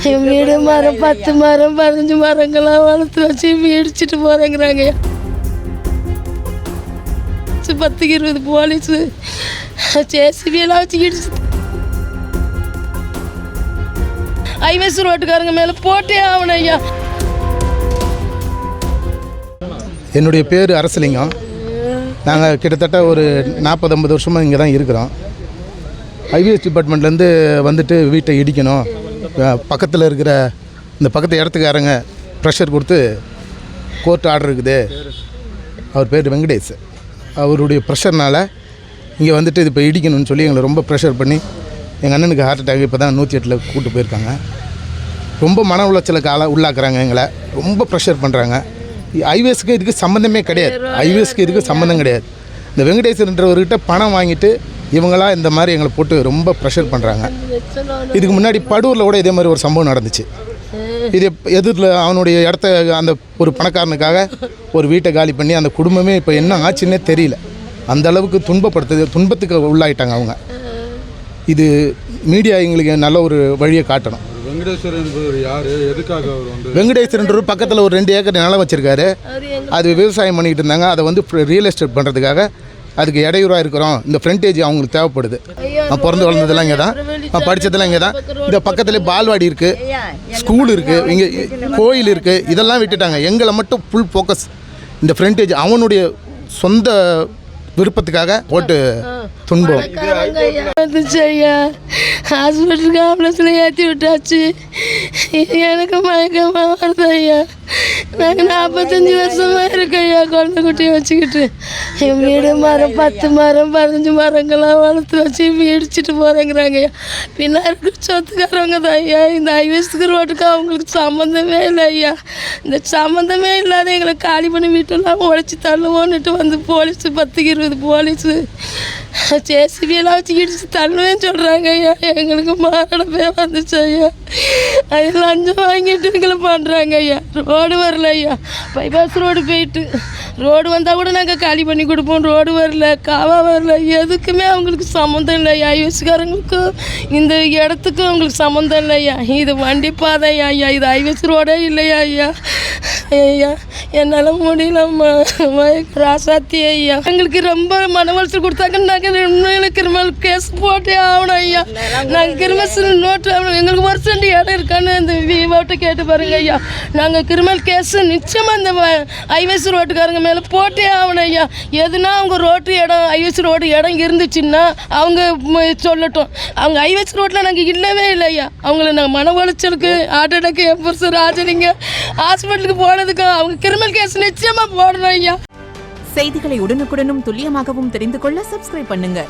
என் வீடு மரம் 10 மரம் 15 மரங்களாம் வளர்த்து வச்சு இடிச்சிட்டு போகிறேங்கிறாங்க. 10-20 போலீஸு ஜேசிபியெல்லாம் வச்சு இடிச்சு ஐவேஸ் ரோட்டுக்காரங்க மேலே போட்டே ஆகணும் ஐயா. என்னுடைய பேர் அரசலிங்கம். நாங்கள் கிட்டத்தட்ட ஒரு 40-50 வருஷமாக இங்கே தான் இருக்கிறோம். ஐவிஎஸ் டிபார்ட்மெண்ட்லேருந்து வந்துட்டு வீட்டை இடிக்கணும், பக்கத்தில் இருக்கிற இந்த பக்கத்து இடத்துக்காரங்க ப்ரெஷர் கொடுத்து கோர்ட் ஆர்டர் இருக்குது. அவர் பேர் வெங்கடேஷ். அவருடைய ப்ரெஷர்னால் இங்கே வந்துட்டு இது இப்போ இடிக்கணும்னு சொல்லி எங்களை ரொம்ப ப்ரெஷர் பண்ணி எங்கள் அண்ணனுக்கு ஹார்ட் அட்டாக் இப்போ தான் 108 கூப்பிட்டு போயிருக்காங்க. ரொம்ப மன உளைச்சலுக்கு உள்ளாக்குறாங்க, எங்களை ரொம்ப ப்ரெஷர் பண்ணுறாங்க. ஐவேஸ்க்கு இதுக்கு சம்மந்தமே கிடையாது. ஐவேஸ்க்கு இதுக்கு சம்மந்தம் கிடையாது. இந்த வெங்கடேஸ்வரன்றவர்கிட்ட பணம் வாங்கிட்டு இவங்களாம் இந்த மாதிரி எங்களை போட்டு ரொம்ப ப்ரெஷர் பண்ணுறாங்க. இதுக்கு முன்னாடி படூரில் கூட இதே மாதிரி ஒரு சம்பவம் நடந்துச்சு. இது எதிரில் அவனுடைய இடத்த அந்த ஒரு பணக்காரனுக்காக ஒரு வீட்டை காலி பண்ணி அந்த குடும்பமே இப்போ என்ன ஆச்சுன்னே தெரியல. அந்த அளவுக்கு துன்பத்துக்கு உள்ளாயிட்டாங்க அவங்க. இது மீடியா எங்களுக்கு நல்ல ஒரு வழியை காட்டணும். வெங்கடேஸ்வரன் பக்கத்தில் ஒரு 2 ஏக்கர் நிலம் வச்சுருக்காரு. அது விவசாயம் பண்ணிக்கிட்டு இருந்தாங்க. அதை வந்து ரியல் எஸ்டேட் பண்ணுறதுக்காக அதுக்கு இடையூறாக இருக்கிறோம். இந்த ஃப்ரண்டேஜ் அவங்களுக்கு தேவைப்படுது. நான் பிறந்து வளர்ந்ததெல்லாம் இங்கே தான், நான் படித்ததெல்லாம் இங்கே தான். இந்த பக்கத்துலேயே பால்வாடி இருக்குது, ஸ்கூல் இருக்குது, இங்கே கோயில் இருக்குது. இதெல்லாம் விட்டுட்டாங்க. எங்களை மட்டும் ஃபுல் ஃபோக்கஸ் இந்த ஃப்ரண்டேஜ் அவனுடைய சொந்த விருப்பத்துக்காக போட்டு துன்பம். ஐயா ஹாஸ்பிட்டலுக்கு ஆம்புலன்ஸில் ஏற்றி விட்டாச்சு. எனக்கு மயக்கமாக வருது ஐயா. நாங்கள் 45 வருஷமாக இருக்கோம் ஐயா குழந்தை குட்டியை வச்சுக்கிட்டு. என் வீடு மரம் 10 மரம் 15 மரங்களாம் வளர்த்து வச்சு இடிச்சிட்டு போகிறேங்கிறாங்க ஐயா. பின்னாடி சொத்துக்காரவங்க தான் ஐயா. இந்த ஐவேஸ்க்கு ரோட்டுக்கு அவங்களுக்கு சம்மந்தமே இல்லை ஐயா. இந்த சம்மந்தமே இல்லாத எங்களை காலி பண்ணி வீட்டெல்லாம் உழைச்சி தள்ளுவோன்னுட்டு வந்து போலீஸு 10-20 போலீஸு ஜேசிபியெல்லாம் வச்சு இடிச்சு தள்ளுவேன்னு சொல்கிறாங்க ஐயா. எங்களுக்கு மாரடமே வந்துச்சு ஐயா. அது லஞ்சம் வாங்கிட்டு எங்களை பண்ணுறாங்க ஐயா. ரோடு வரல ஐயா. பைபாஸ் ரோடு போயிட்டு ரோடு வந்தால் கூட நாங்கள் காலி பண்ணி கொடுப்போம். ரோடு வரல, காவா வரல, எதுக்குமே அவங்களுக்கு சம்மந்தம் இல்லை ஐயா. ஐவேஸ்காரங்களுக்கும் இந்த இடத்துக்கும் அவங்களுக்கு சம்மந்தம் இல்லை ஐயா. இது வண்டி பாதை ஐயா. இது ஐவேஸ் ரோடே இல்லையா ஐயா. ஐயா என்னால் முடியலம்மா. ராசாத்தி ஐயா எங்களுக்கு ரொம்ப மன உளைச்சல் கொடுத்தாங்க. நாங்கள் உண்மையில கிரிமினல் கேஸ் போட்டே ஆகணும் ஐயா. நாங்கள் கிரிமினல் நோட்டு ஆகணும். எங்களுக்கு ஒரு சென்ட் இடம் இருக்கான்னு இந்த விவோட்ட கேட்டு பாருங்க ஐயா. நாங்கள் கிரிமினல் கேஸ் நிச்சயமாக இந்த ஐவேஸ் ரோட்டுக்காரங்க மேலே போட்டே ஆகணும் ஐயா. எதுனா அவங்க ரோட்டு இடம் ஐவேஸ் ரோடு இடம் இருந்துச்சுன்னா அவங்க சொல்லட்டும். அவங்க ஐவேஸ் ரோட்டில் நாங்கள் இல்லவே இல்லை ஐயா. அவங்கள நாங்கள் மன உளைச்சலுக்கு ஹார்ட் அட்டாக்கு என் புருஷன் ராஜனிங்க ஹாஸ்பிட்டலுக்கு போனதுக்கு அவங்க கிரிமினல் கேஸ் நிச்சயமாக போடணும் ஐயா. செய்திகளை உடனுக்குடனும் துல்லியமாகவும் தெரிந்து கொள்ள சப்ஸ்கிரைப் பண்ணுங்க.